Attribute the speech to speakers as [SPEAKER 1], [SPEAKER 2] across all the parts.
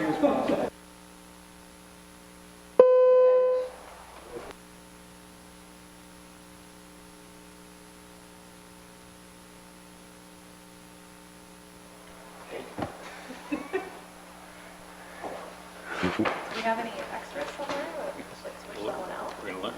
[SPEAKER 1] Do you have any extras somewhere? Or just like switch that one out?
[SPEAKER 2] We're gonna learn.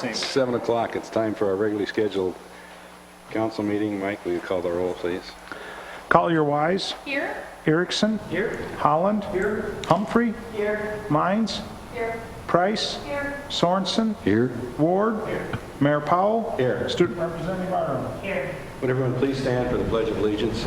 [SPEAKER 3] It's 7 o'clock. It's time for our regularly scheduled council meeting. Mike, will you call the roll, please?
[SPEAKER 4] Collier Wise.
[SPEAKER 1] Here.
[SPEAKER 4] Erickson.
[SPEAKER 2] Here.
[SPEAKER 4] Holland.
[SPEAKER 2] Here.
[SPEAKER 4] Humphrey.
[SPEAKER 2] Here.
[SPEAKER 4] Mines.
[SPEAKER 1] Here.
[SPEAKER 4] Price.
[SPEAKER 1] Here.
[SPEAKER 4] Sorensen.
[SPEAKER 3] Here.
[SPEAKER 4] Ward. Mayor Powell.
[SPEAKER 3] Here.
[SPEAKER 4] Student Representative Byron.
[SPEAKER 1] Here.
[SPEAKER 3] Would everyone please stand for the Pledge of Allegiance?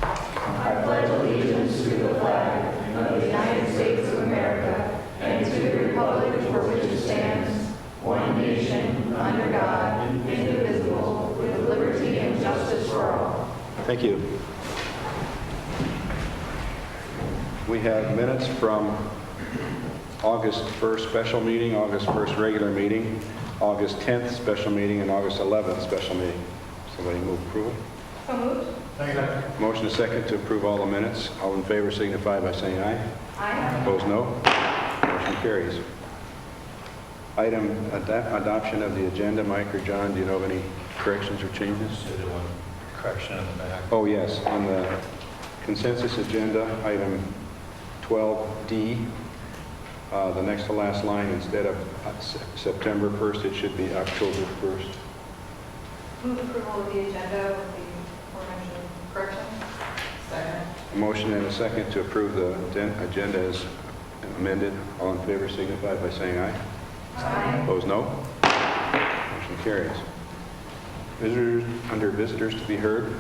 [SPEAKER 5] I pledge allegiance to the flag of the United States of America and to the republic for which it stands, one nation, under God, indivisible, with liberty and justice for all.
[SPEAKER 3] Thank you. We have minutes from August 1st special meeting, August 1st regular meeting, August 10th special meeting, and August 11th special meeting. Somebody move approval.
[SPEAKER 1] So moved.
[SPEAKER 3] Motion is second to approve all the minutes. All in favor signify by saying aye.
[SPEAKER 1] Aye.
[SPEAKER 3] Opposed, no. Motion carries. Item adoption of the agenda. Mike or John, do you know of any corrections or changes?
[SPEAKER 2] Correction in the back.
[SPEAKER 3] Oh, yes. On the consensus agenda, item 12D, the next to last line, instead of September 1st, it should be October 1st.
[SPEAKER 1] Move approval of the agenda with the aforementioned corrections. Second.
[SPEAKER 3] A motion and a second to approve the agenda as amended. All in favor signify by saying aye.
[SPEAKER 1] Aye.
[SPEAKER 3] Opposed, no. Motion carries. Visitors, under visitors to be heard.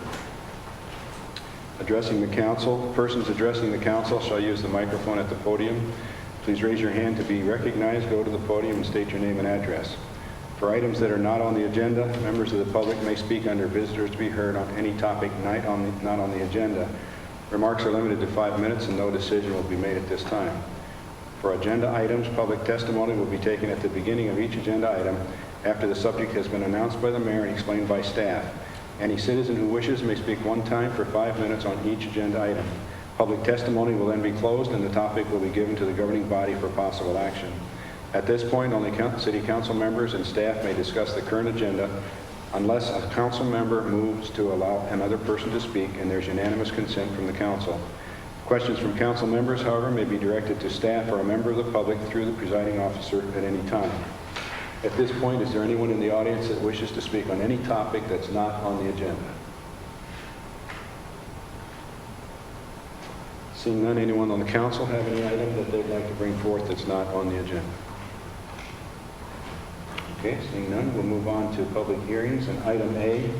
[SPEAKER 3] Addressing the council. Persons addressing the council shall use the microphone at the podium. Please raise your hand to be recognized. Go to the podium and state your name and address. For items that are not on the agenda, members of the public may speak under visitors to be heard on any topic not on the agenda. Remarks are limited to 5 minutes and no decision will be made at this time. For agenda items, public testimony will be taken at the beginning of each agenda item after the subject has been announced by the mayor and explained by staff. Any citizen who wishes may speak one time for 5 minutes on each agenda item. Public testimony will then be closed and the topic will be given to the governing body for possible action. At this point, only city council members and staff may discuss the current agenda unless a council member moves to allow another person to speak and there's unanimous consent from the council. Questions from council members, however, may be directed to staff or a member of the public through the presiding officer at any time. At this point, is there anyone in the audience that wishes to speak on any topic that's not on the agenda? Seeing none, anyone on the council have any item that they'd like to bring forth that's not on the agenda? Okay, seeing none, we'll move on to public hearings. And item A,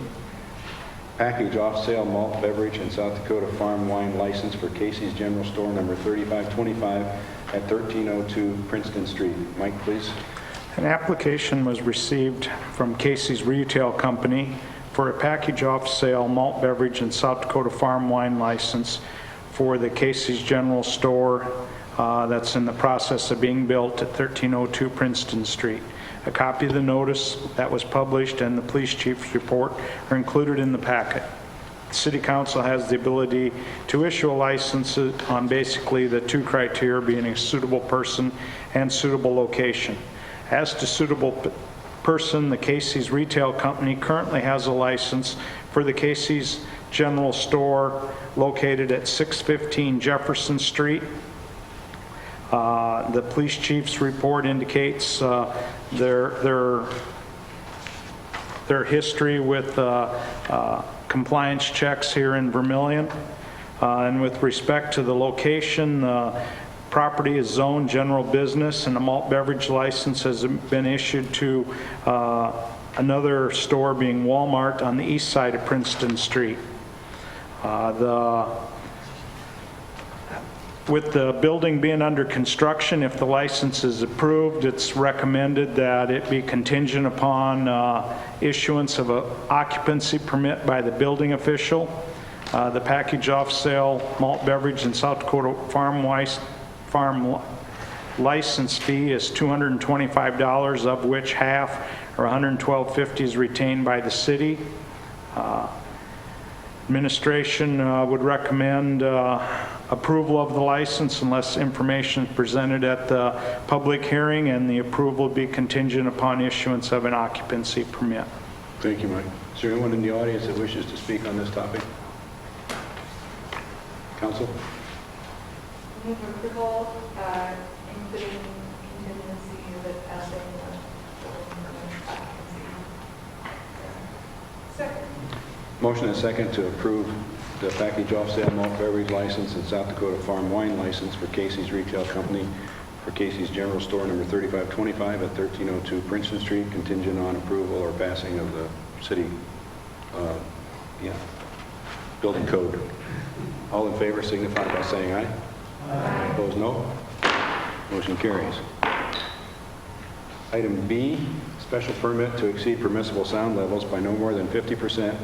[SPEAKER 3] package off-sale malt beverage and South Dakota farm wine license for Casey's General Store number 3525 at 1302 Princeton Street. Mike, please.
[SPEAKER 4] An application was received from Casey's Retail Company for a package off-sale malt beverage and South Dakota farm wine license for the Casey's General Store that's in the process of being built at 1302 Princeton Street. A copy of the notice that was published and the police chief's report are included in the packet. The City Council has the ability to issue a license on basically the two criteria being a suitable person and suitable location. As to suitable person, the Casey's Retail Company currently has a license for the Casey's General Store located at 615 Jefferson Street. The police chief's report indicates their history with compliance checks here in Vermillion. And with respect to the location, property is zoned general business and a malt beverage license has been issued to another store being Walmart on the east side of Princeton Street. With the building being under construction, if the license is approved, it's recommended that it be contingent upon issuance of an occupancy permit by the building official. The package off-sale malt beverage and South Dakota farm license fee is $225, of which half, or $112.50, is retained by the city. Administration would recommend approval of the license unless information is presented at the public hearing, and the approval would be contingent upon issuance of an occupancy permit.
[SPEAKER 3] Thank you, Mike. Is there anyone in the audience that wishes to speak on this topic? Council?
[SPEAKER 1] Move approval, including contingency that passing the building permit occupancy. Second.
[SPEAKER 3] Motion and second to approve the package off-sale malt beverage license and South Dakota farm wine license for Casey's Retail Company for Casey's General Store number 3525 at 1302 Princeton Street, contingent on approval or passing of the city building code. All in favor signify by saying aye. Aye. Opposed, no. Motion carries. Item B, special permit to exceed permissible sound levels by no more than 50%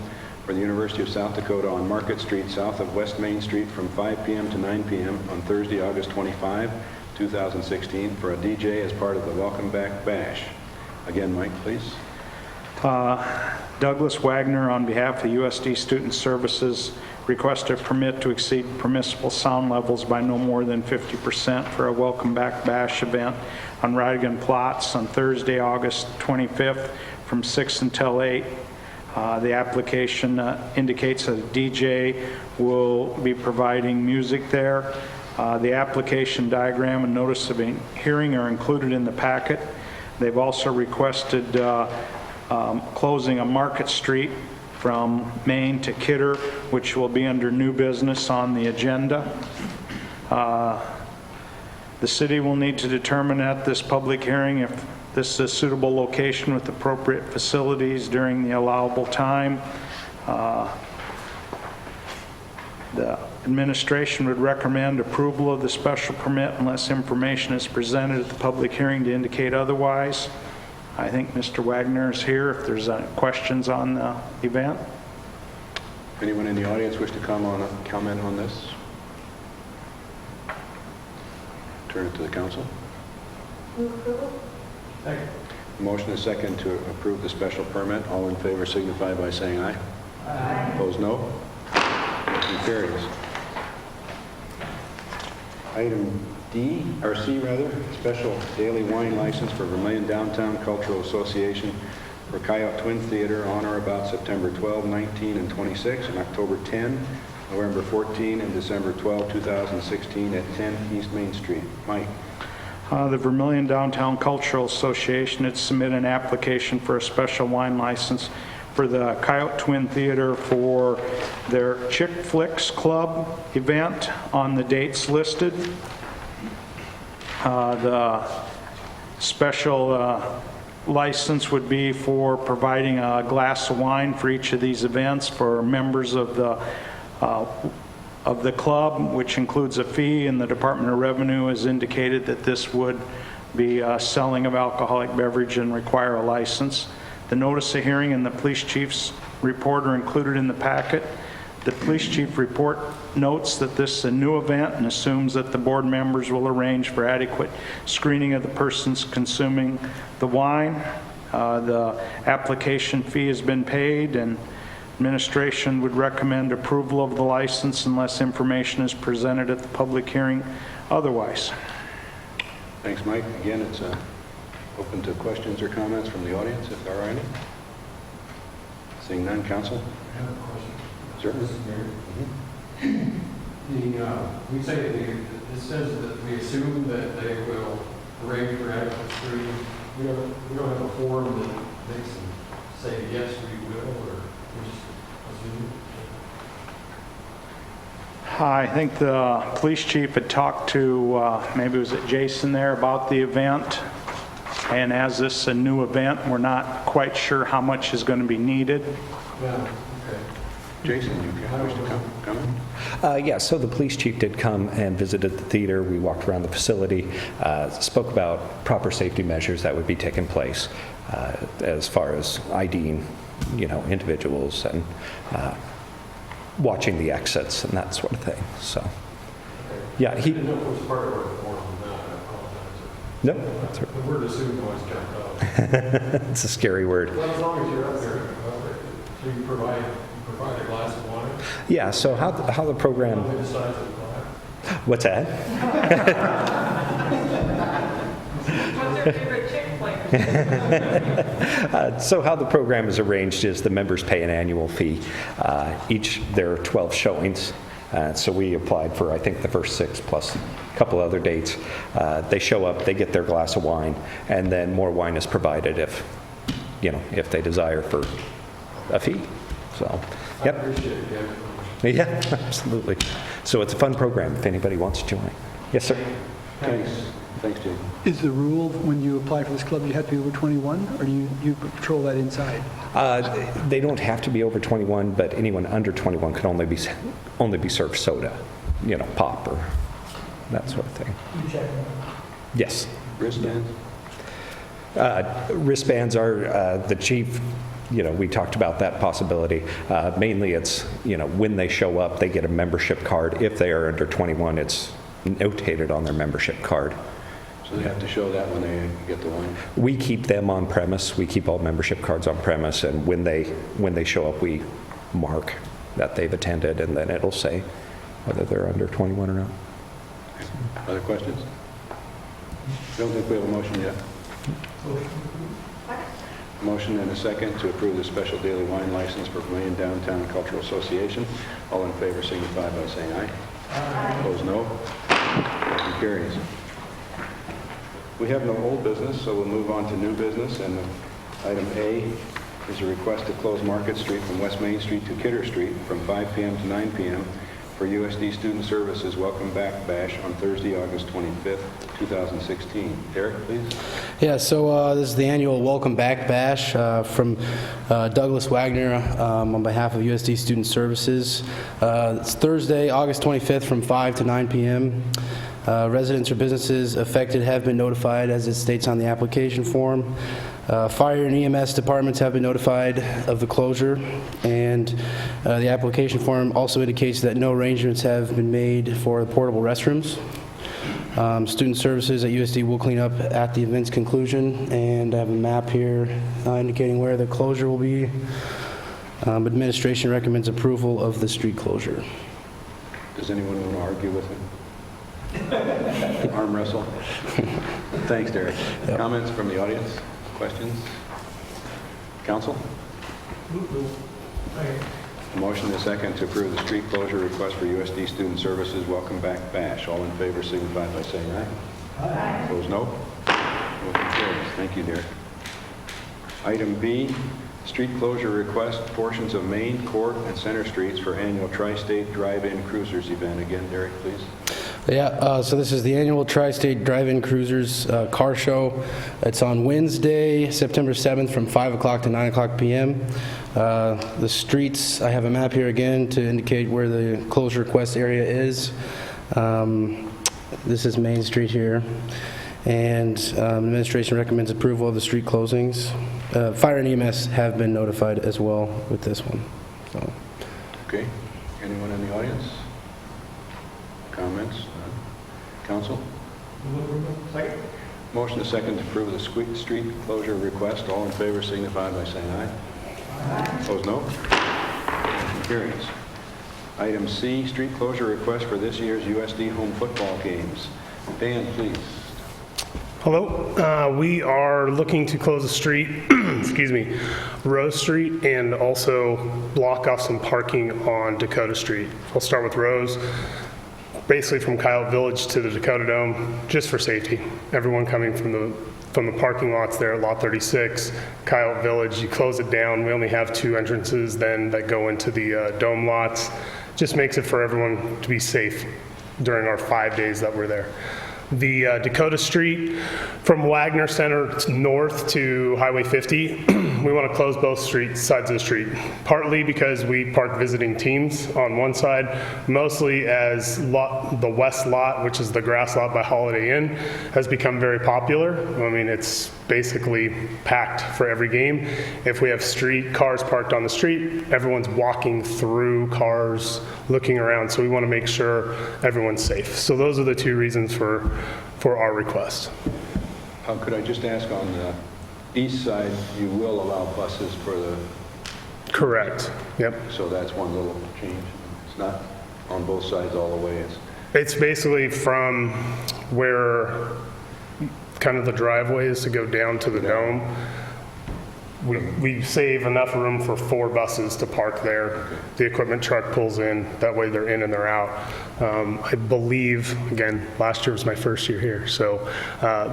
[SPEAKER 3] for the University of South Dakota on Market Street, south of West Main Street, from 5 p.m. to 9 p.m. on Thursday, August 25, 2016, for a DJ as part of the Welcome Back Bash. Again, Mike, please.
[SPEAKER 4] Douglas Wagner, on behalf of USD Student Services, requested a permit to exceed permissible sound levels by no more than 50% for a Welcome Back Bash event on Radigan Plots on Thursday, August 25th, from 6 until 8. The application indicates that a DJ will be providing music there. The application diagram and notice of a hearing are included in the packet. They've also requested closing of Market Street from Main to Kidder, which will be under new business on the agenda. The city will need to determine at this public hearing if this is a suitable location with appropriate facilities during the allowable time. The administration would recommend approval of the special permit unless information is presented at the public hearing to indicate otherwise. I think Mr. Wagner is here if there's any questions on the event.
[SPEAKER 3] Anyone in the audience wish to comment on this? Turn it to the council.
[SPEAKER 1] Move approval.
[SPEAKER 5] Second.
[SPEAKER 3] Motion is second to approve the special permit. All in favor signify by saying aye.
[SPEAKER 5] Aye.
[SPEAKER 3] Opposed, no. Motion carries. Item D, or C rather, special daily wine license for Vermillion Downtown Cultural Association for Coyote Twin Theater on or about September 12, 19, and 26, and October 10, November 14, and December 12, 2016 at 10 East Main Street. Mike.
[SPEAKER 4] The Vermillion Downtown Cultural Association had submitted an application for a special wine license for the Coyote Twin Theater for their Chick Flicks Club event on the dates listed. The special license would be for providing a glass of wine for each of these events for members of the club, which includes a fee, and the Department of Revenue has indicated that this would be selling of alcoholic beverage and require a license. The notice of hearing and the police chief's report are included in the packet. The police chief report notes that this is a new event and assumes that the board members will arrange for adequate screening of the persons consuming the wine. The application fee has been paid, and administration would recommend approval of the license unless information is presented at the public hearing otherwise.
[SPEAKER 3] Thanks, Mike. Again, it's open to questions or comments from the audience, if there are any. Seeing none, council?
[SPEAKER 6] I have a question.
[SPEAKER 3] Certainly.
[SPEAKER 6] We say that it says that we assume that they will arrange for adequate screening. We don't have a form that makes them say yes, we will, or we just assume.
[SPEAKER 4] I think the police chief had talked to, maybe was it Jason there, about the event. And as this is a new event, we're not quite sure how much is going to be needed.
[SPEAKER 6] Yeah, okay.
[SPEAKER 3] Jason, you wish to comment?
[SPEAKER 7] Yeah, so the police chief did come and visited the theater. We walked around the facility, spoke about proper safety measures that would be taking place as far as IDing, individuals and watching the exits and that sort of thing. So, yeah,
[SPEAKER 6] I didn't know if it was part of our form or not. I apologize.
[SPEAKER 7] No, that's right.
[SPEAKER 6] The word assume always jumped out.
[SPEAKER 7] It's a scary word.
[SPEAKER 6] Well, as long as you're up there, so you provide a glass of wine,
[SPEAKER 7] Yeah, so how the program,
[SPEAKER 6] only the size of the glass.
[SPEAKER 7] what's that?
[SPEAKER 1] What's your favorite chick flavor?
[SPEAKER 7] So how the program is arranged is the members pay an annual fee. There are 12 showings. So we applied for, I think, the first 6 plus a couple other dates. They show up, they get their glass of wine, and then more wine is provided if they desire for a fee. So,
[SPEAKER 6] I
[SPEAKER 7] yep.
[SPEAKER 6] appreciate it, Kevin.
[SPEAKER 7] Yeah, absolutely. So it's a fun program if anybody wants to join. Yes, sir.
[SPEAKER 3] Thanks. Thanks, Jay.
[SPEAKER 8] Is the rule when you apply for this club, you have to be over 21, or do you patrol that inside?
[SPEAKER 7] They don't have to be over 21, but anyone under 21 can only be served soda, pop or that sort of thing. Yes.
[SPEAKER 3] Wristbands?
[SPEAKER 7] Wristbands are the chief. We talked about that possibility. Mainly it's, when they show up, they get a membership card. If they are under 21, it's notated on their membership card.
[SPEAKER 3] So they have to show that when they get the wine?
[SPEAKER 7] We keep them on premise. We keep all membership cards on premise, and when they show up, we mark that they've attended, and then it'll say whether they're under 21 or not.
[SPEAKER 3] Other questions? Don't think we have a motion yet. Motion and a second to approve the special daily wine license for Vermillion Downtown Cultural Association. All in favor signify by saying aye. Aye. Opposed, no. Motion carries. We have no old business, so we'll move on to new business. And item A is a request to close Market Street from West Main Street to Kidder Street from 5 p.m. to 9 p.m. for USD Student Services Welcome Back Bash on Thursday, August 25th, 2016. Derek, please.
[SPEAKER 9] Yeah, so this is the annual Welcome Back Bash from Douglas Wagner on behalf of USD Student Services. It's Thursday, August 25th from 5 to 9 p.m. Residents or businesses affected have been notified, as it states on the application form. Fire and EMS departments have been notified of the closure, and the application form also indicates that no arrangements have been made for the portable restrooms. Student services at USD will clean up at the event's conclusion, and I have a map here indicating where the closure will be. Administration recommends approval of the street closure.
[SPEAKER 3] Does anyone want to argue with him? Arm wrestle? Thanks, Derek.
[SPEAKER 9] Yep.
[SPEAKER 3] Comments from the audience? Questions? Council? A motion and a second to approve the street closure request for USD Student Services Welcome Back Bash. All in favor signify by saying aye. Aye. Opposed, no. Motion carries. Thank you, Derek. Item B, street closure request, portions of Main, Court, and Center Streets for annual Tri-State Drive-In Cruisers event. Again, Derek, please.
[SPEAKER 9] Yeah, so this is the annual Tri-State Drive-In Cruisers car show. It's on Wednesday, September 7th from 5 o'clock to 9 o'clock p.m. The streets, I have a map here again to indicate where the closure request area is. This is Main Street here. And administration recommends approval of the street closings. Fire and EMS have been notified as well with this one. So.
[SPEAKER 3] Okay. Anyone in the audience? Comments? Council?
[SPEAKER 6] Second.
[SPEAKER 3] Motion to second to approve the street closure request. All in favor signify by saying aye. Aye. Opposed, no. Motion carries. Item C, street closure request for this year's USD home football games. Dan, please.
[SPEAKER 10] Hello. We are looking to close the street, excuse me, Rose Street, and also block off some parking on Dakota Street. I'll start with Rose. Basically from Kyle Village to the Dakota Dome, just for safety. Everyone coming from the parking lots there at Lot 36, Kyle Village, you close it down. We only have 2 entrances then that go into the dome lots. Just makes it for everyone to be safe during our 5 days that we're there. The Dakota Street from Wagner Center north to Highway 50, we want to close both sides of the street. Partly because we park visiting teams on one side, mostly as the west lot, which is the grass lot by Holiday Inn, has become very popular. I mean, it's basically packed for every game. If we have cars parked on the street, everyone's walking through cars, looking around, so we want to make sure everyone's safe. So those are the 2 reasons for our request.
[SPEAKER 3] Could I just ask, on the east side, you will allow buses for the,
[SPEAKER 10] Correct. Yep.
[SPEAKER 3] so that's one little change. It's not on both sides all the way.
[SPEAKER 10] It's basically from where kind of the driveway is to go down to the dome. We save enough room for 4 buses to park there. The equipment truck pulls in, that way they're in and they're out. I believe, again, last year was my first year here, so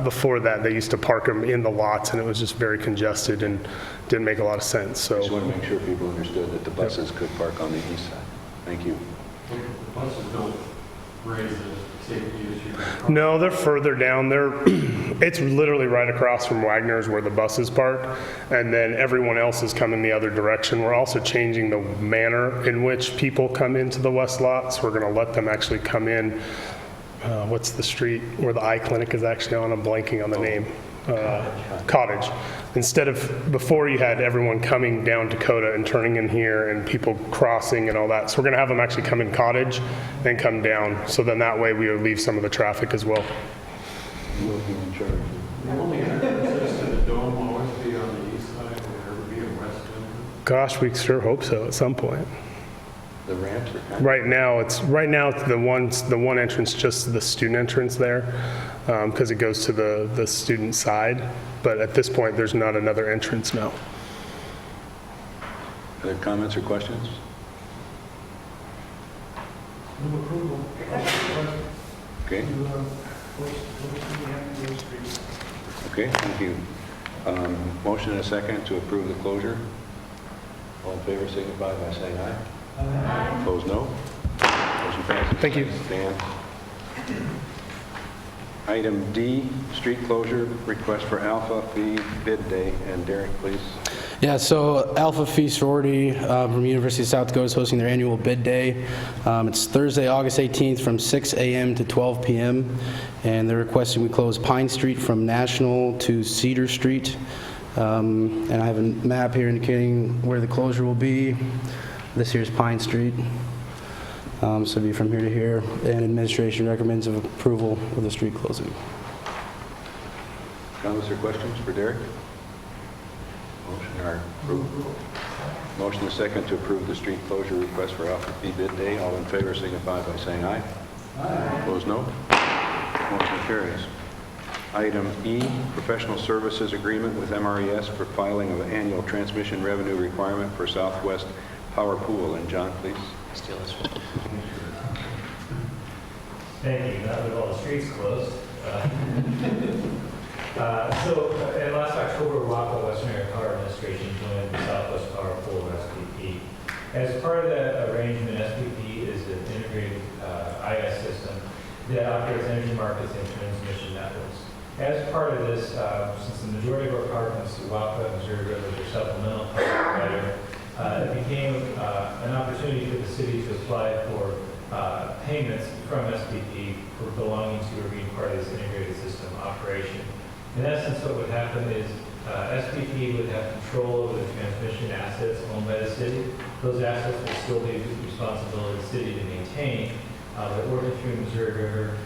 [SPEAKER 10] before that, they used to park them in the lots, and it was just very congested and didn't make a lot of sense,
[SPEAKER 3] I
[SPEAKER 10] so.
[SPEAKER 3] just want to make sure people understood that the buses could park on the east side. Thank you.
[SPEAKER 6] The buses don't raise the safety issue.
[SPEAKER 10] No, they're further down. It's literally right across from Wagner's where the buses park, and then everyone else is coming the other direction. We're also changing the manner in which people come into the west lot, so we're going to let them actually come in. What's the street where the eye clinic is actually on? I'm blanking on the name. Cottage. Instead of, before you had everyone coming down Dakota and turning in here and people crossing and all that. So we're going to have them actually come in Cottage, then come down. So then that way we would leave some of the traffic as well.
[SPEAKER 3] You will be in charge.
[SPEAKER 6] The only entrances to the dome will always be on the east side, or ever be a west entrance.
[SPEAKER 10] Gosh, we sure hope so at some point.
[SPEAKER 3] The ramps are kind of...
[SPEAKER 10] Right now, it's the one entrance, just the student entrance there, because it goes to the student side. But at this point, there's not another entrance now.
[SPEAKER 3] Other comments or questions?
[SPEAKER 6] Move approval.
[SPEAKER 3] Okay. Okay, thank you. Motion and a second to approve the closure. All in favor signify by saying aye. Aye. Opposed, no. Motion passes.
[SPEAKER 10] Thank you.
[SPEAKER 3] Dan. Item D, street closure, request for Alpha Phi bid day. And Derek, please.
[SPEAKER 9] Yeah, so Alpha Phi sorority from University of South Dakota is hosting their annual bid day. It's Thursday, August 18th from 6 a.m. to 12 p.m. And they're requesting we close Pine Street from National to Cedar Street. And I have a map here indicating where the closure will be. This here's Pine Street. So it'll be from here to here. And administration recommends of approval of the street closing.
[SPEAKER 3] Comments or questions for Derek? Motion or approval? Motion and second to approve the street closure request for Alpha Phi bid day. All in favor signify by saying aye. Aye. Opposed, no. Motion carries. Item E, professional services agreement with MRES for filing of annual transmission revenue requirement for Southwest Power Pool. And John, please.
[SPEAKER 2] Thank you. Not with all the streets closed. In last October, WAPA, Western Area Power Administration, joined the Southwest Power Pool of SPP. As part of that arrangement, SPP is an integrated IS system that operates energy markets and transmission networks. As part of this, since the majority of our power comes through WAPA, Missouri River, their supplemental power provider, it became an opportunity for the city to apply for payments from SPP for belonging to or being part of this integrated system operation. In essence, what would happen is SPP would have control over the transmission assets owned by the city. Those assets would still be the responsibility of the city to maintain. But working through Missouri River,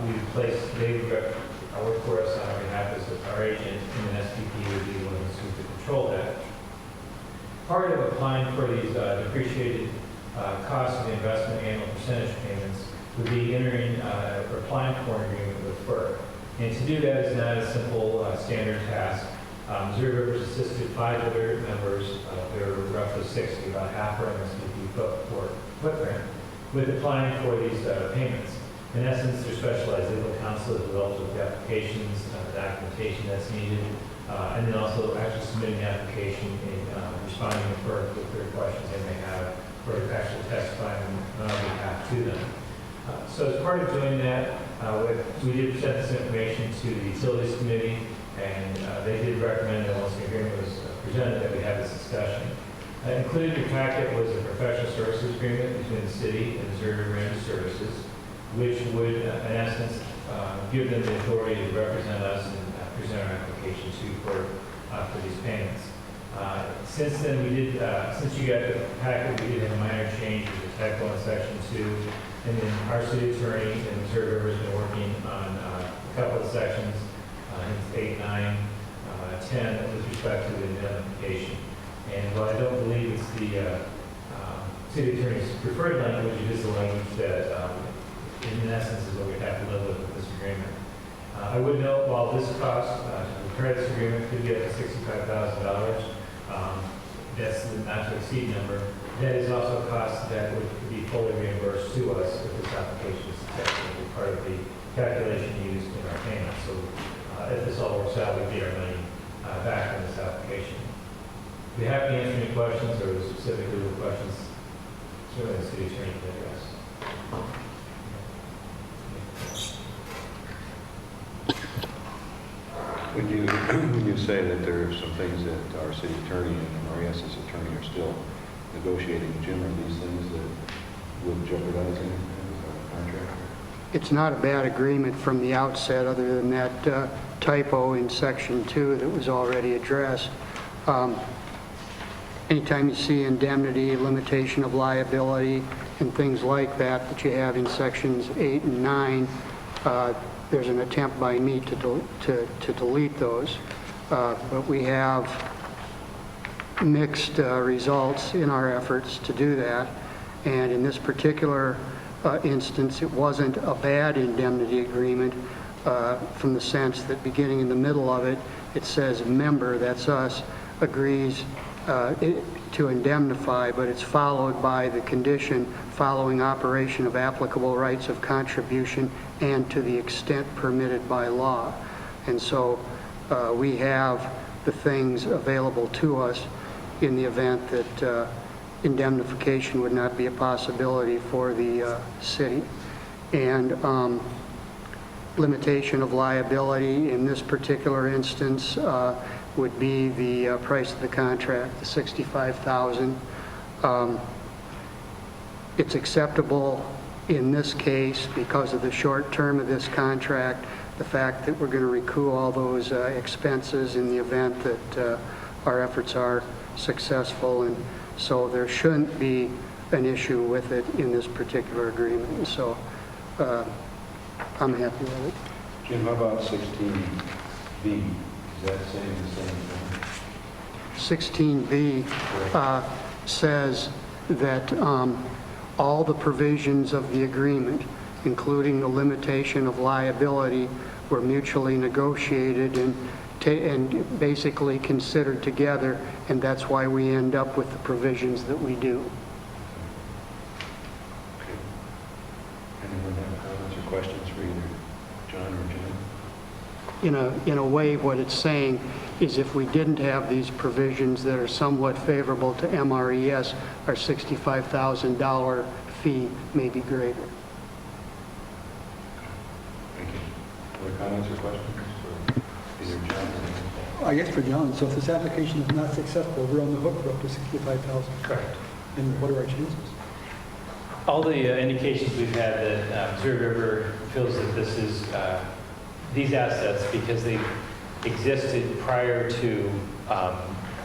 [SPEAKER 2] we place, they would work for us on our behalf as our agent, and then SPP would be the ones who could control that. Part of applying for these depreciated costs of the investment annual percentage payments would be entering or applying for an agreement with FERC. And to do that is not a simple standard task. Missouri River's assisted 5 other members, there are roughly 60, about half are in SPP footprint, with applying for these payments. In essence, their specialized legal counsel has developed with the applications, the documentation that's needed, and then also actually submitting the application and responding to FERC with their questions they may have, or actually testifying on our behalf to them. So as part of doing that, we did present this information to the Utilities Committee, and they did recommend that once the agreement was presented that we have this discussion. Included in the packet was a professional services agreement between the city and Missouri River Energy Services, which would, in essence, give them the authority to represent us and present our application to FERC for these payments. Since then, we did, since you got the packet, we did have a minor change to the typo in section 2. And then our city attorney in Missouri River has been working on a couple of sections hence 8, 9, 10 with respect to the indemnification. And while I don't believe it's the city attorney's preferred language, it is the language that, in essence, is what we have to live with this agreement. I would note, while this cost to prepare this agreement could be up to $65,000, that's the not to exceed number. That is also a cost that would be fully reimbursed to us if this application is successful, part of the calculation used in our payment. So if this all works out, we get our money back on this application. If you have to answer any questions or specifically the questions, certainly the city attorney can address.
[SPEAKER 3] When you say that there are some things that our city attorney and MRS's attorney are still negotiating, Jim, are these things that would jeopardize anything with our contract?
[SPEAKER 11] It's not a bad agreement from the outset, other than that typo in Section 2 that was already addressed. Anytime you see indemnity, limitation of liability, and things like that that you have in Sections 8 and 9, there's an attempt by me to delete those. But we have mixed results in our efforts to do that. And in this particular instance, it wasn't a bad indemnity agreement from the sense that beginning in the middle of it, it says member, that's us, agrees to indemnify, but it's followed by the condition following operation of applicable rights of contribution and to the extent permitted by law. And so we have the things available to us in the event that indemnification would not be a possibility for the city. And limitation of liability in this particular instance would be the price of the contract, the $65,000. It's acceptable in this case because of the short term of this contract, the fact that we're going to recoup all those expenses in the event that our efforts are successful, and so there shouldn't be an issue with it in this particular agreement. And so I'm happy with it.
[SPEAKER 3] Jim, how about 16B? Is that saying the same thing?
[SPEAKER 11] 16B says that all the provisions of the agreement, including the limitation of liability, were mutually negotiated and basically considered together, and that's why we end up with the provisions that we do.
[SPEAKER 3] Okay. Anyone have comments or questions for either John or Jim?
[SPEAKER 11] In a way, what it's saying is if we didn't have these provisions that are somewhat favorable to MRES, our $65,000 fee may be greater.
[SPEAKER 3] Thank you. Other comments or questions for either John or Jim?
[SPEAKER 8] I guess for John, so if this application is not successful, we're on the hook for up to $65,000.
[SPEAKER 2] Correct.
[SPEAKER 8] And what are our chances?
[SPEAKER 2] All the indications we've had that Missouri River feels that this is these assets, because they existed prior to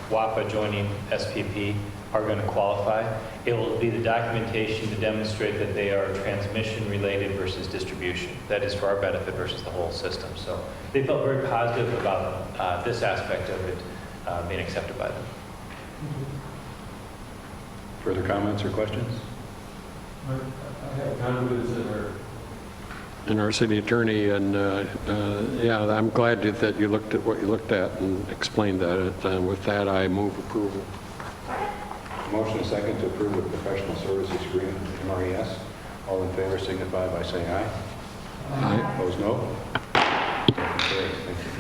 [SPEAKER 2] WAPA joining SPP, are going to qualify. It will be the documentation to demonstrate that they are transmission related versus distribution. That is for our benefit versus the whole system. So they felt very positive about this aspect of it being accepted by them.
[SPEAKER 3] Further comments or questions?
[SPEAKER 6] I have confidence in our city attorney, and yeah, I'm glad that you looked at what you looked at and explained that. And with that, I move approval.
[SPEAKER 3] Motion and second to approve the professional services agreement with MRES. All in favor signify by saying aye.
[SPEAKER 6] Aye.
[SPEAKER 3] Opposed, no. Motion carries. Thank you.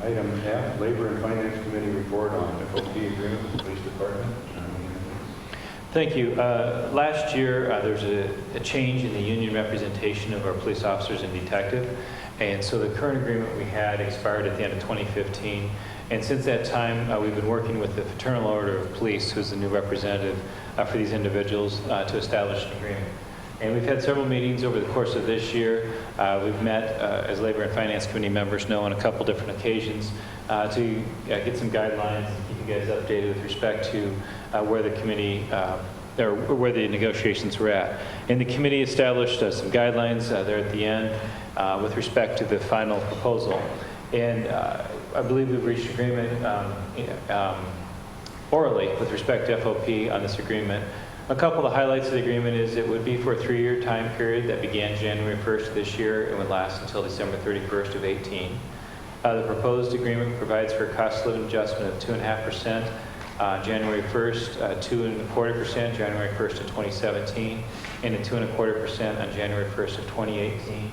[SPEAKER 3] Item F, Labor and Finance Committee report on FOP agreement with the police department.
[SPEAKER 2] Thank you. Last year, there was a change in the union representation of our police officers and detective, and so the current agreement we had expired at the end of 2015. And since that time, we've been working with the Fraternal Order of Police, who's the new representative for these individuals, to establish an agreement. And we've had several meetings over the course of this year. We've met, as Labor and Finance Committee members know, on a couple different occasions to get some guidelines and keep you guys updated with respect to where the committee or where the negotiations were at. And the committee established some guidelines there at the end with respect to the final proposal. And I believe we've reached agreement orally with respect to FOP on this agreement. A couple of the highlights of the agreement is it would be for a 3-year time period that began January 1st of this year and would last until December 31st of 18. The proposed agreement provides for a cost of living adjustment of 2.5% January 1st, 2.25% January 1st of 2017, and a 2.25% on January 1st of 2018,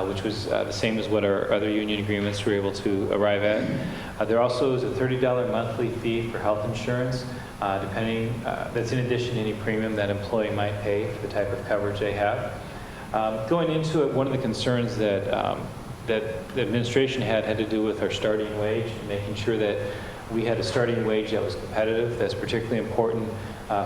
[SPEAKER 2] which was the same as what our other union agreements were able to arrive at. There also is a $30 monthly fee for health insurance, that's in addition to any premium that employee might pay for the type of coverage they have. Going into it, one of the concerns that the administration had to do with our starting wage, and making sure that we had a starting wage that was competitive. That's particularly important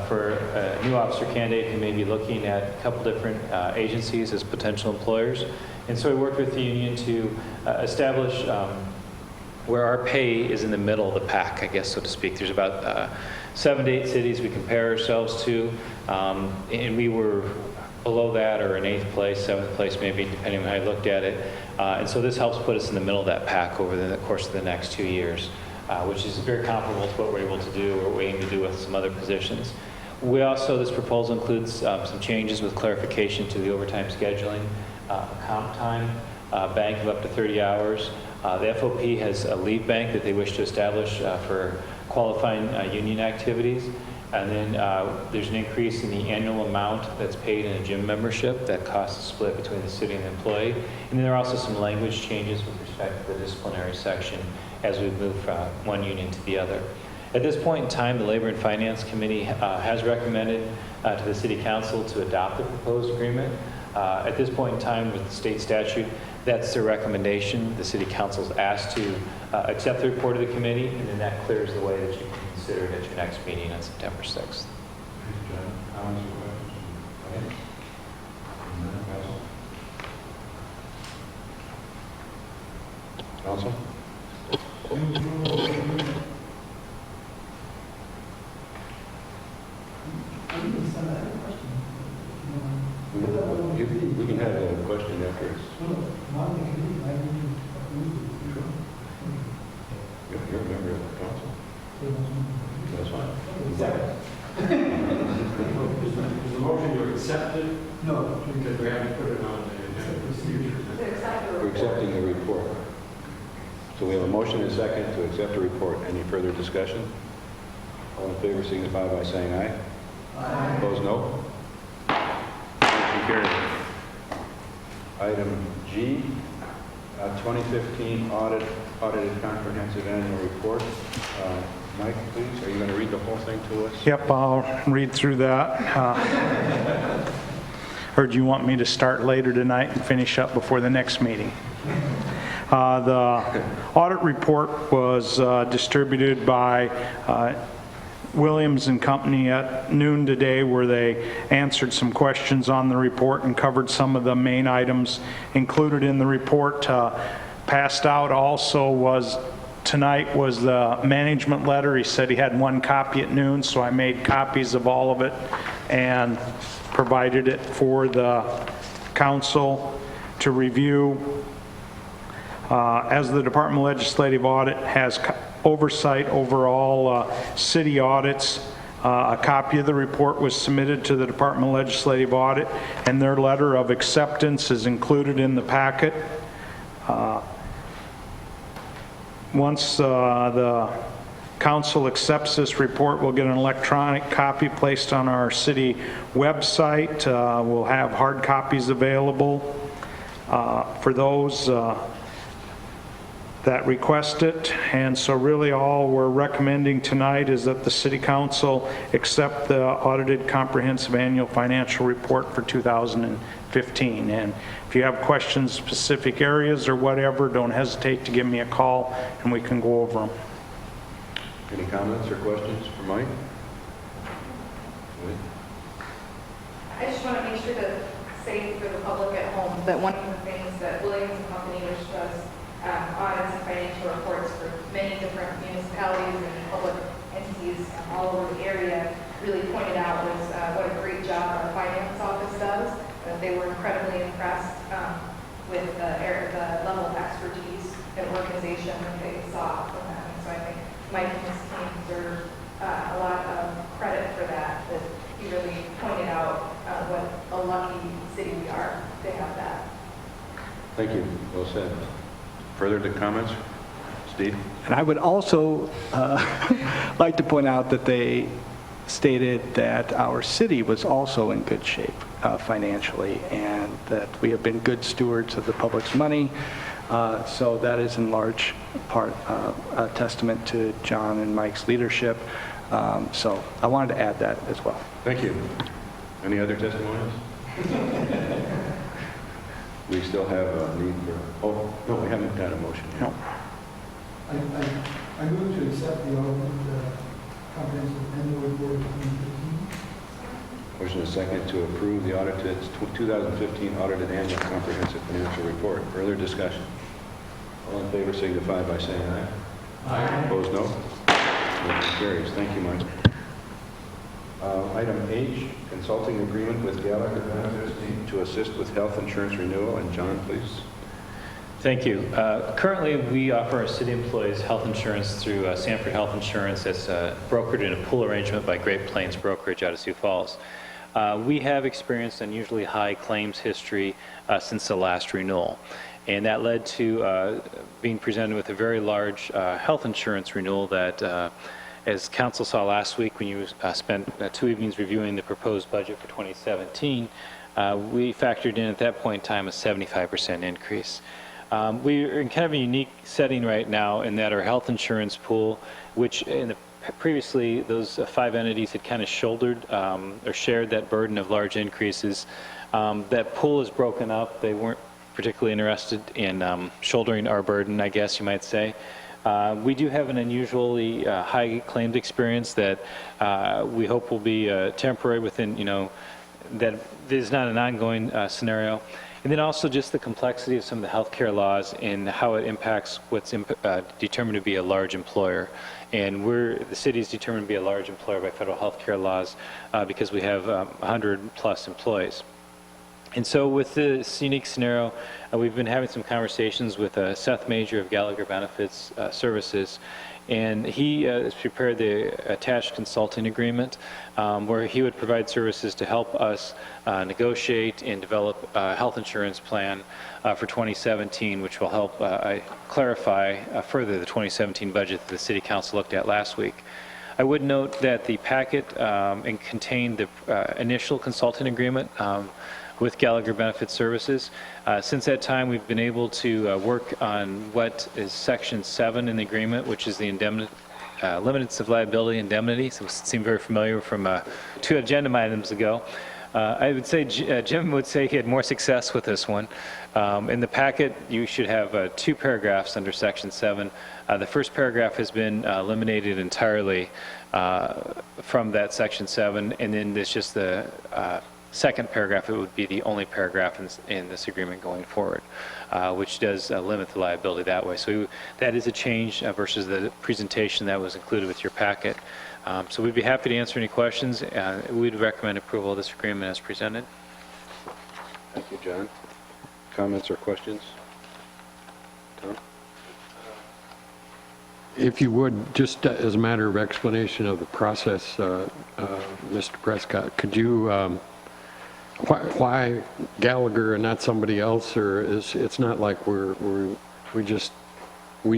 [SPEAKER 2] for a new officer candidate who may be looking at a couple different agencies as potential employers. And so we worked with the union to establish where our pay is in the middle of the pack, I guess, so to speak. There's about 7 to 8 cities we compare ourselves to, and we were below that or in 8th place, 7th place maybe, depending on how you looked at it. And so this helps put us in the middle of that pack over the course of the next 2 years, which is very comparable to what we're able to do or we aim to do with some other positions. We also, this proposal includes some changes with clarification to the overtime scheduling, comp time, bank of up to 30 hours. The FOP has a leave bank that they wish to establish for qualifying union activities. And then there's an increase in the annual amount that's paid in a gym membership. That cost is split between the city and the employee. And then there are also some language changes with respect to the disciplinary section as we move from one union to the other. At this point in time, the Labor and Finance Committee has recommended to the City Council to adopt the proposed agreement. At this point in time, with the state statute, that's their recommendation. The City Council is asked to accept the report of the committee, and then that clears the way that you can consider it at your next meeting on September 6th.
[SPEAKER 3] Thank you, John. Comments or questions? Council? We can have a question after it's... You're a member of the council. That's fine.
[SPEAKER 6] Is the motion to accept it? No. Because we haven't put it on the future.
[SPEAKER 3] We're accepting the report. So we have a motion and a second to accept the report. Any further discussion? All in favor signify by saying aye. Aye. Opposed, no. Motion carried. Item G, 2015 audited comprehensive annual report. Mike, please, are you going to read the whole thing to us?
[SPEAKER 4] Yep, I'll read through that. Or do you want me to start later tonight and finish up before the next meeting? The audit report was distributed by Williams and Company at noon today, where they answered some questions on the report and covered some of the main items included in the report. Passed out also was tonight was the management letter. He said he had one copy at noon, so I made copies of all of it and provided it for the council to review. As the Department of Legislative Audit has oversight over all city audits, a copy of the report was submitted to the Department of Legislative Audit, and their letter of acceptance is included in the packet. Once the council accepts this report, we'll get an electronic copy placed on our city website. We'll have hard copies available for those that request it. And so really all we're recommending tonight is that the City Council accept the audited comprehensive annual financial report for 2015. And if you have questions, specific areas or whatever, don't hesitate to give me a call and we can go over them.
[SPEAKER 3] Any comments or questions for Mike?
[SPEAKER 1] I just want to make sure to say for the public at home that one of the things that Williams and Company, which does audits and financial reports for many different municipalities and public entities all over the area, really pointed out was what a great job our finance office does. They were incredibly impressed with the level of expertise and organization that they saw from them. And so I think Mike and his team deserve a lot of credit for that, that he really pointed out what a lucky city we are to have that.
[SPEAKER 3] Thank you. Well said. Further to comments? Steve?
[SPEAKER 8] And I would also like to point out that they stated that our city was also in good shape financially, and that we have been good stewards of the public's money. So that is in large part a testament to John and Mike's leadership. So I wanted to add that as well.
[SPEAKER 3] Thank you. Any other testimonials? We still have a need for, oh, no, we haven't got a motion yet.
[SPEAKER 8] No.
[SPEAKER 12] I move to accept the comprehensive annual report of 2015.
[SPEAKER 3] Motion is second to approve the audited 2015 audited annual comprehensive financial report. Further discussion? All in favor signify by saying aye. Aye. Opposed, no. Motion carries. Thank you, Mike. Item H, consulting agreement with Gallagher Benefits to assist with health insurance renewal. And John, please.
[SPEAKER 2] Thank you. Currently, we offer our city employees health insurance through Sanford Health Insurance. That's brokered in a pool arrangement by Great Plains Brokerage out of Sioux Falls. We have experienced unusually high claims history since the last renewal. And that led to being presented with a very large health insurance renewal that, as council saw last week when you spent 2 evenings reviewing the proposed budget for 2017, we factored in at that point in time a 75% increase. We're in kind of a unique setting right now in that our health insurance pool, which previously those 5 entities had kind of shouldered or shared that burden of large increases. That pool is broken up. They weren't particularly interested in shouldering our burden, I guess you might say. We do have an unusually high claims experience that we hope will be temporary within, that is not an ongoing scenario. And then also just the complexity of some of the healthcare laws and how it impacts what's determined to be a large employer. And the city is determined to be a large employer by federal healthcare laws because we have 100 plus employees. And so with this unique scenario, we've been having some conversations with Seth Major of Gallagher Benefits Services, and he has prepared the attached consulting agreement where he would provide services to help us negotiate and develop a health insurance plan for 2017, which will help clarify further the 2017 budget that the City Council looked at last week. I would note that the packet contained the initial consulting agreement with Gallagher Benefits Services. Since that time, we've been able to work on what is Section 7 in the agreement, which is the limits of liability indemnity. So it seemed very familiar from 2 agenda items ago. I would say Jim would say he had more success with this one. In the packet, you should have 2 paragraphs under Section 7. The first paragraph has been eliminated entirely from that Section 7, and then there's just the second paragraph. It would be the only paragraph in this agreement going forward, which does limit the liability that way. So that is a change versus the presentation that was included with your packet. So we'd be happy to answer any questions. We'd recommend approval of this agreement as presented.
[SPEAKER 3] Thank you, John. Comments or questions? Tom?
[SPEAKER 6] If you would, just as a matter of explanation of the process, Mr. Prescott, could you, why Gallagher and not somebody else, or it's not like we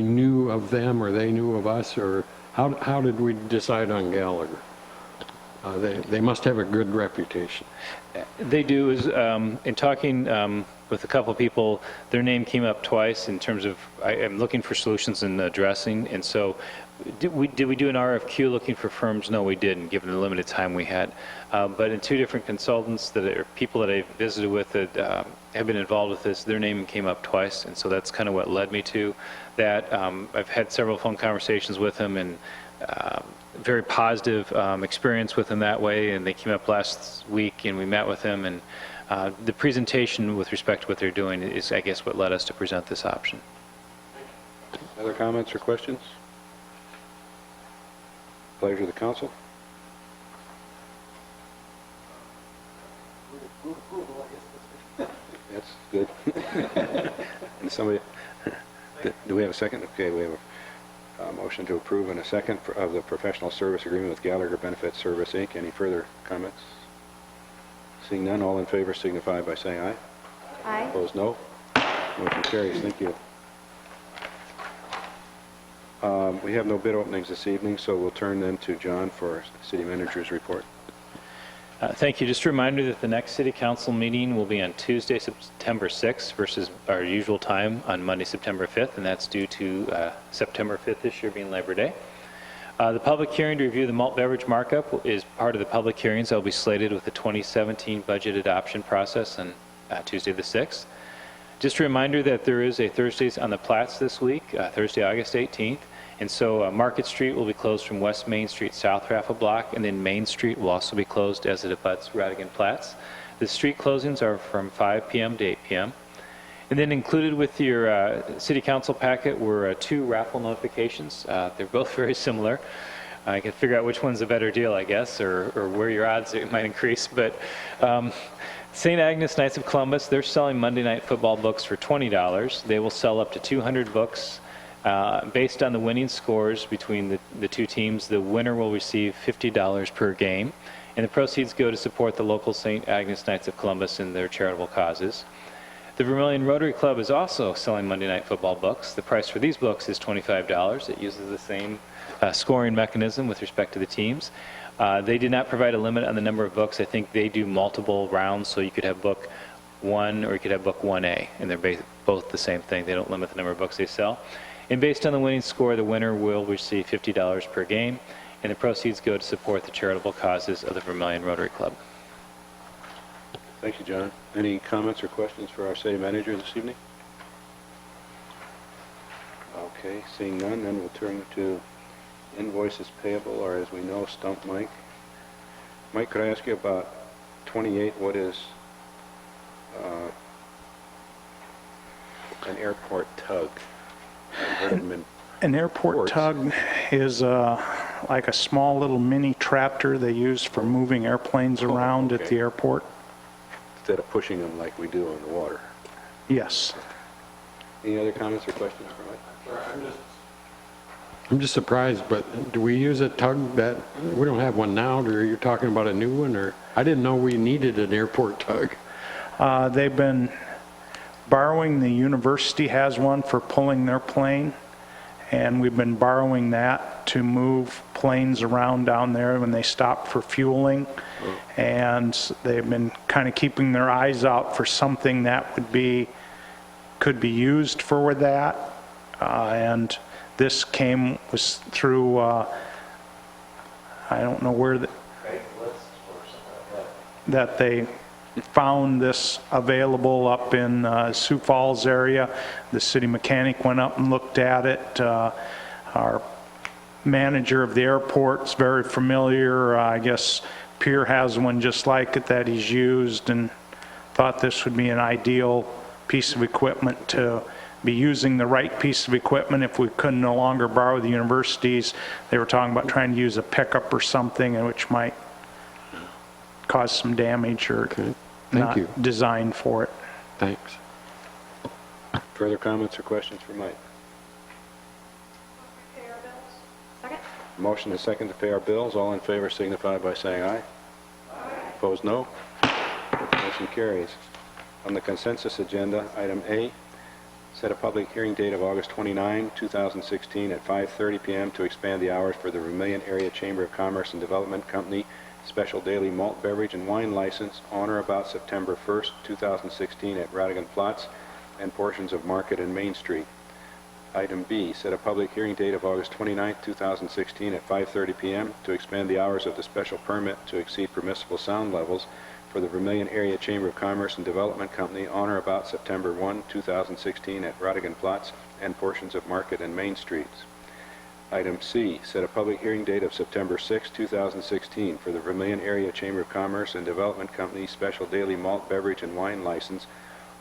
[SPEAKER 6] knew of them or they knew of us, or how did we decide on Gallagher? They must have a good reputation.
[SPEAKER 2] They do. In talking with a couple of people, their name came up twice in terms of I'm looking for solutions in addressing, and so did we do an RFQ looking for firms? No, we didn't, given the limited time we had. But in 2 different consultants that are people that I've visited with that have been involved with this, their name came up twice, and so that's kind of what led me to that. I've had several phone conversations with them, and very positive experience with them that way, and they came up last week and we met with them, and the presentation with respect to what they're doing is, I guess, what led us to present this option.
[SPEAKER 3] Other comments or questions? Pleasure of the council. That's good. And somebody, do we have a second? Okay, we have a motion to approve and a second of the professional service agreement with Gallagher Benefit Service, Inc. Any further comments? Seeing none, all in favor signify by saying aye.
[SPEAKER 5] Aye.
[SPEAKER 3] Opposed, no. Motion carries. Thank you. We have no bid openings this evening, so we'll turn then to John for city manager's report.
[SPEAKER 13] Thank you. Just a reminder that the next city council meeting will be on Tuesday, September 6th versus our usual time on Monday, September 5th, and that's due to September 5th this year being Labor Day. The public hearing to review the malt beverage markup is part of the public hearings that will be slated with the 2017 budget adoption process on Tuesday the 6th. Just a reminder that there is a Thursdays on the Platts this week, Thursday, August 18th. And so Market Street will be closed from West Main Street south for half a block, and then Main Street will also be closed as it abuts Radigan Platts. The street closings are from 5 p.m. to 8 p.m. And then included with your city council packet were 2 raffle notifications. They're both very similar. I can figure out which one's a better deal, I guess, or where your odds might increase. But St. Agnes Knights of Columbus, they're selling Monday Night Football books for $20. They will sell up to 200 books. Based on the winning scores between the two teams, the winner will receive $50 per game, and the proceeds go to support the local St. Agnes Knights of Columbus and their charitable causes. The Vermillion Rotary Club is also selling Monday Night Football books. The price for these books is $25. It uses the same scoring mechanism with respect to the teams. They did not provide a limit on the number of books. I think they do multiple rounds, so you could have book 1 or you could have book 1A, and they're both the same thing. They don't limit the number of books they sell. And based on the winning score, the winner will receive $50 per game, and the proceeds go to support the charitable causes of the Vermillion Rotary Club.
[SPEAKER 3] Thank you, John. Any comments or questions for our city manager this evening? Okay, seeing none, then we'll turn to invoices payable, or as we know, Stump Mike. Mike, could I ask you about 28, what is an airport tug?
[SPEAKER 4] An airport tug is like a small little mini tractor they use for moving airplanes around at the airport.
[SPEAKER 3] Instead of pushing them like we do on the water.
[SPEAKER 4] Yes.
[SPEAKER 3] Any other comments or questions for Mike?
[SPEAKER 6] I'm just surprised, but do we use a tug that, we don't have one now, or you're talking about a new one, or? I didn't know we needed an airport tug.
[SPEAKER 4] They've been borrowing, the university has one for pulling their plane, and we've been borrowing that to move planes around down there when they stop for fueling. And they've been kind of keeping their eyes out for something that could be used for that. And this was through, I don't know where that they found this available up in Sioux Falls area. The city mechanic went up and looked at it. Our manager of the airport's very familiar. I guess Pierre has one just like it that he's used, and thought this would be an ideal piece of equipment to be using the right piece of equipment. If we could no longer borrow the universities, they were talking about trying to use a pickup or something, and which might cause some damage or not designed for it.
[SPEAKER 6] Thanks.
[SPEAKER 3] Further comments or questions for Mike?
[SPEAKER 5] Pay our bills. Second.
[SPEAKER 3] Motion is second to pay our bills. All in favor signify by saying aye. Aye. Opposed, no. Motion carries. On the consensus agenda, item A, set a public hearing date of August 29, 2016 at 5:30 p.m. to expand the hours for the Vermillion Area Chamber of Commerce and Development Company special daily malt beverage and wine license on or about September 1st, 2016 at Radigan Platts and portions of Market and Main Street. Item B, set a public hearing date of August 29, 2016 at 5:30 p.m. to expand the hours of the special permit to exceed permissible sound levels for the Vermillion Area Chamber of Commerce and Development Company on or about September 1, 2016 at Radigan Platts and portions of Market and Main Streets. Item C, set a public hearing date of September 6, 2016 for the Vermillion Area Chamber of Commerce and Development Company special daily malt beverage and wine license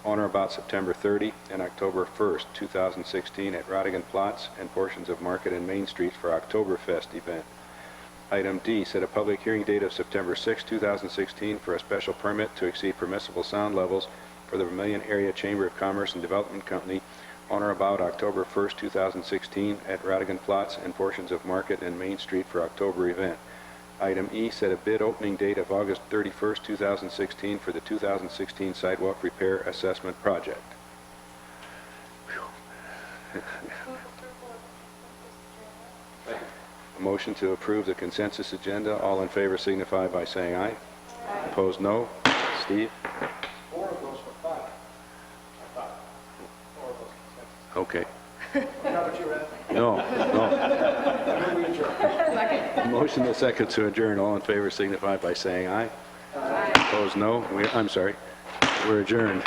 [SPEAKER 3] on or about September 30 and October 1st, 2016 at Radigan Platts and portions of Market and Main Streets for Oktoberfest event. Item D, set a public hearing date of September 6, 2016 for a special permit to exceed permissible sound levels for the Vermillion Area Chamber of Commerce and Development Company on or about October 1, 2016 at Radigan Platz and portions of Market and Main Street for October event. Item E, set a bid opening date of August 31, 2016 for the 2016 sidewalk repair assessment project. A motion to approve the consensus agenda. All in favor signify by saying aye. Aye. Opposed, no. Steve?
[SPEAKER 6] 4 of those were 5. I thought 4 of those consensus.
[SPEAKER 3] Okay.
[SPEAKER 6] Is that what you read?
[SPEAKER 3] No, no.
[SPEAKER 6] I move we adjourn.
[SPEAKER 3] Motion and a second to adjourn. All in favor signify by saying aye. Aye. Opposed, no. I'm sorry. We're adjourned.